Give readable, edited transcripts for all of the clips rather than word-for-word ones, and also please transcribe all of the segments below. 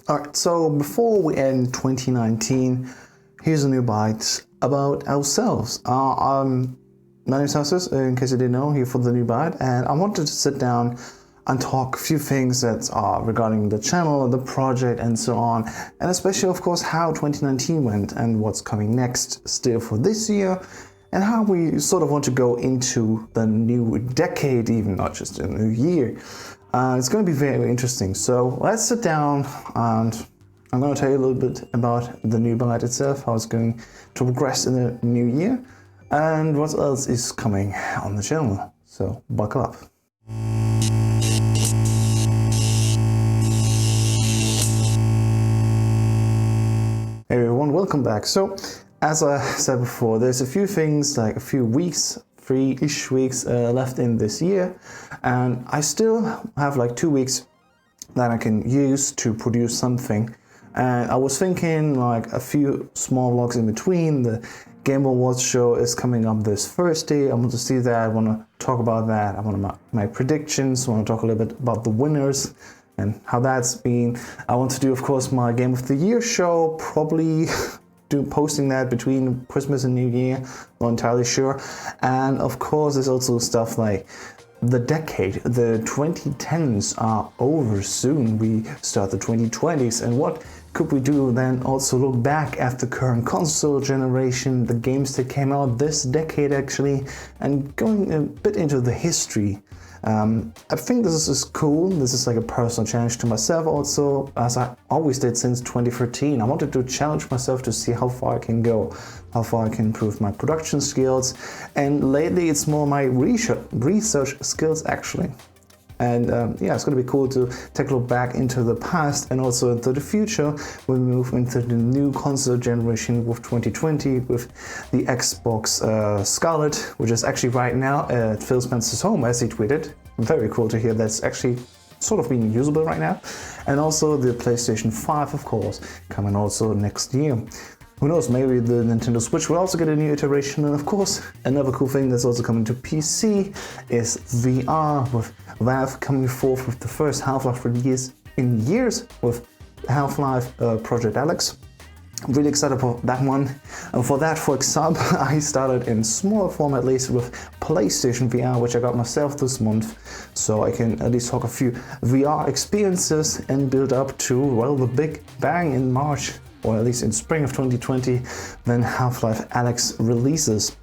Alright, so before we end 2019, here's a new bite about ourselves. My name is Husses, in case you didn't know, here for the new bite, and I wanted to sit down and talk a few things that are regarding the channel, the project, and so on, and especially, of course, how 2019 went and what's coming next still for this year, and how we sort of want to go into the new decade, even not just a new year. It's going to be very interesting. So let's sit down and I'm going to tell you a little bit about the new Byte itself, how it's going to progress in the new year, and what else is coming on the channel. So buckle up. Hey everyone, welcome back. So as I said before, there's a few things, like a few weeks, 3-ish weeks left in this year, and I still have like 2 weeks that I can use to produce something. And I was thinking like a few small vlogs in between. The Game Awards show is coming up this Thursday. I want to see that, I want to talk about that, I want to make my predictions, I want to talk a little bit about the winners and how that's been. I want to do, of course, my Game of the Year show, probably posting that between Christmas and New Year, not entirely sure. And of course there's also stuff like the decade. The 2010s are over soon, we start the 2020s, and what could we do then? Also look back at the current console generation, the games that came out this decade actually, and going a bit into the history. I think this is cool. This is like a personal challenge to myself also, as I always did since 2013. I wanted to challenge myself to see how far I can go, how far I can improve my production skills, and lately it's more my research skills actually. And yeah, it's going to be cool to take a look back into the past and also into the future when we move into the new console generation with 2020, with the Xbox Scarlet, which is actually right now at Phil Spencer's home, as he tweeted. Very cool to hear that's actually sort of being usable right now. And also the PlayStation 5, of course, coming also next year. Who knows, maybe the Nintendo Switch will also get a new iteration. And of course, another cool thing that's also coming to PC is VR, with Valve coming forth with the first Half-Life release in years with Half-Life Project Alex. I'm really excited for that one. And for that, for example, I started in smaller form at least with PlayStation VR, which I got myself this month. So I can at least talk a few VR experiences and build up to, well, the big bang in March, or at least in spring of 2020, when Half-Life Alex releases.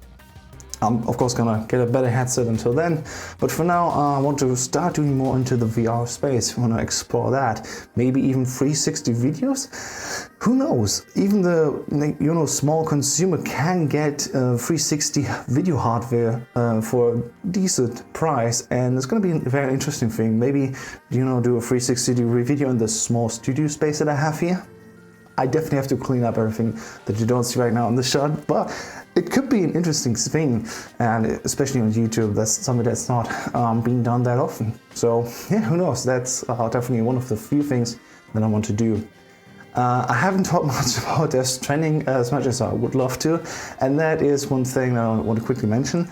I'm of course gonna get a better headset until then, but for now I want to start doing more into the VR space. I want to explore that, maybe even 360 videos. Who knows? Even the small consumer can get 360 video hardware for a decent price, and it's gonna be a very interesting thing. Maybe do a 360-degree video in the small studio space that I have here. I definitely have to clean up everything that you don't see right now in the shot, but it could be an interesting thing, and especially on YouTube, that's something that's not being done that often. So yeah, who knows? That's definitely one of the few things that I want to do. I haven't talked much about Death Stranding as much as I would love to, and that is one thing that I want to quickly mention.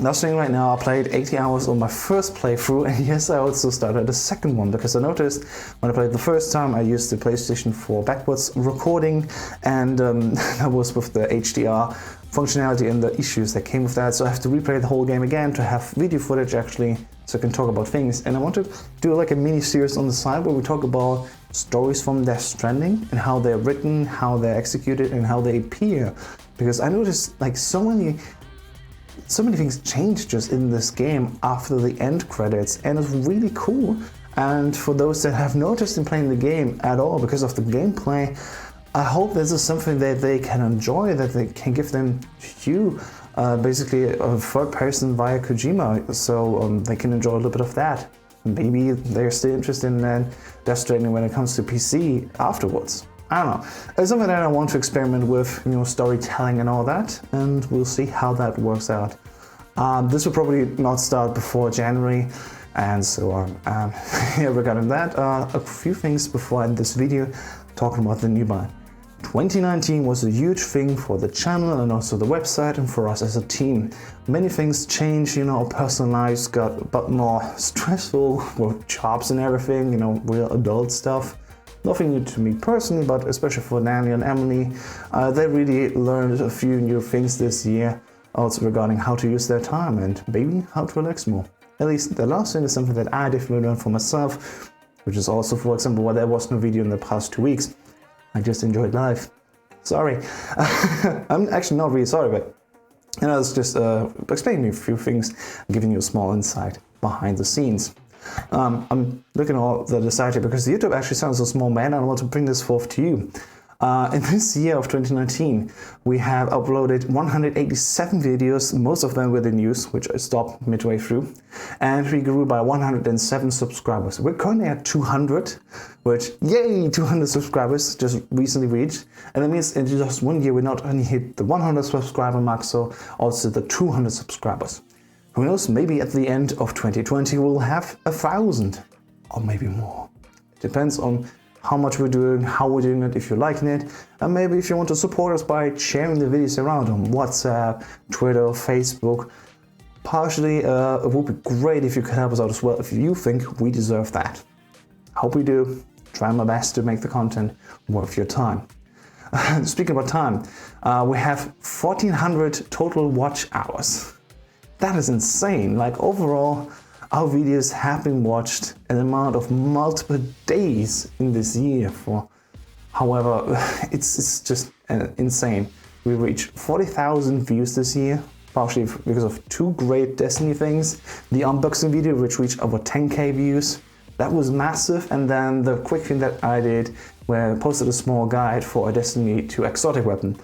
Nothing right now. I played 80 hours on my first playthrough, and yes, I also started a second one because I noticed when I played the first time I used the PlayStation 4 backwards recording, and that was with the HDR functionality and the issues that came with that, so I have to replay the whole game again to have video footage actually, so I can talk about things. And I want to do like a mini series on the side where we talk about stories from Death Stranding and how they're written, how they're executed, and how they appear, because I noticed like so many things changed just in this game after the end credits, and it's really cool. And for those that have no interest in playing the game at all because of the gameplay, I hope this is something that they can enjoy, that they can give them to you, basically a third person via Kojima, so they can enjoy a little bit of that. Maybe they're still interested in Death Stranding when it comes to PC afterwards. I don't know. It's something that I want to experiment with, storytelling and all that, and we'll see how that works out. This will probably not start before January, and so on. Regarding that, a few things before I end this video, talking about the new Byte. 2019 was a huge thing for the channel and also the website and for us as a team. Many things changed, our personal lives got a bit more stressful with jobs and everything, real adult stuff. Nothing new to me personally, but especially for Daniel and Emily, they really learned a few new things this year, also regarding how to use their time and maybe how to relax more. At least the last thing is something that I definitely learned for myself, which is also, for example, why there was no video in the past 2 weeks. I just enjoyed life. Sorry. I'm actually not really sorry, but it's just explaining a few things, giving you a small insight behind the scenes. I'm looking at all the decided because YouTube actually sounds so small, man, and I want to bring this forth to you. In this year of 2019, we have uploaded 187 videos, most of them were the news, which I stopped midway through, and we grew by 107 subscribers. We're currently at 200, which, yay, 200 subscribers just recently reached, and that means in just 1 year we not only hit the 100 subscriber mark, so also the 200 subscribers. Who knows, maybe at the end of 2020 we'll have 1,000, or maybe more. Depends on how much we're doing, how we're doing it, if you're liking it, and maybe if you want to support us by sharing the videos around on WhatsApp, Twitter, Facebook. Partially, it would be great if you could help us out as well if you think we deserve that. Hope we do. Try my best to make the content worth your time. Speaking about time, we have 1,400 total watch hours. That is insane. Like overall, our videos have been watched an amount of multiple days in this year for, however, it's just insane. We reached 40,000 views this year, partially because of 2 great Destiny things. The unboxing video, which reached over 10k views, that was massive, and then the quick thing that I did, where I posted a small guide for a Destiny 2 exotic weapon.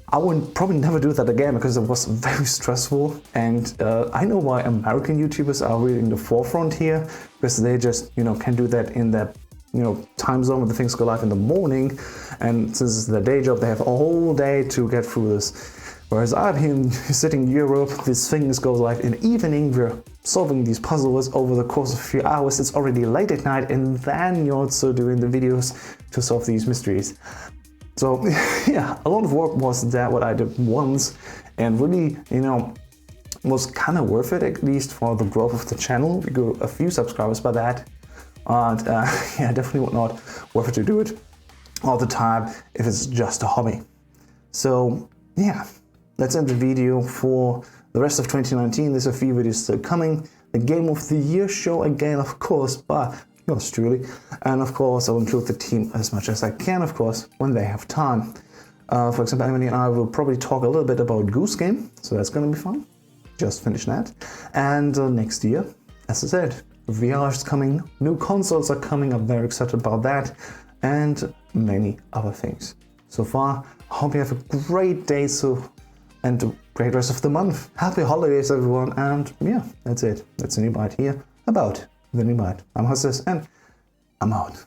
I would probably never do that again because it was very stressful, and I know why American YouTubers are really in the forefront here, because they just, can do that in their, time zone when the things go live in the morning, and since it's their day job, they have a whole day to get through this. Whereas I'm here sitting in Europe, these things go live in the evening, we're solving these puzzles over the course of a few hours, it's already late at night, and then you're also doing the videos to solve these mysteries. So yeah, a lot of work was that what I did once, and really, was kind of worth it, at least for the growth of the channel. We grew a few subscribers by that, and yeah, definitely would not worth it to do it all the time if it's just a hobby. So yeah, let's end the video for the rest of 2019. There's a few videos still coming. The Game of the Year show again, of course, but yours truly, and of course I'll include the team as much as I can, of course, when they have time. For example, Emily and I will probably talk a little bit about Goose Game, so that's gonna be fun. Just finished that. And next year, as I said, VR is coming, new consoles are coming, I'm very excited about that, and many other things. So far, I hope you have a great day and a great rest of the month. Happy holidays, everyone, and yeah, that's it. That's a new Byte here about the new Byte. I'm Husses, and I'm out.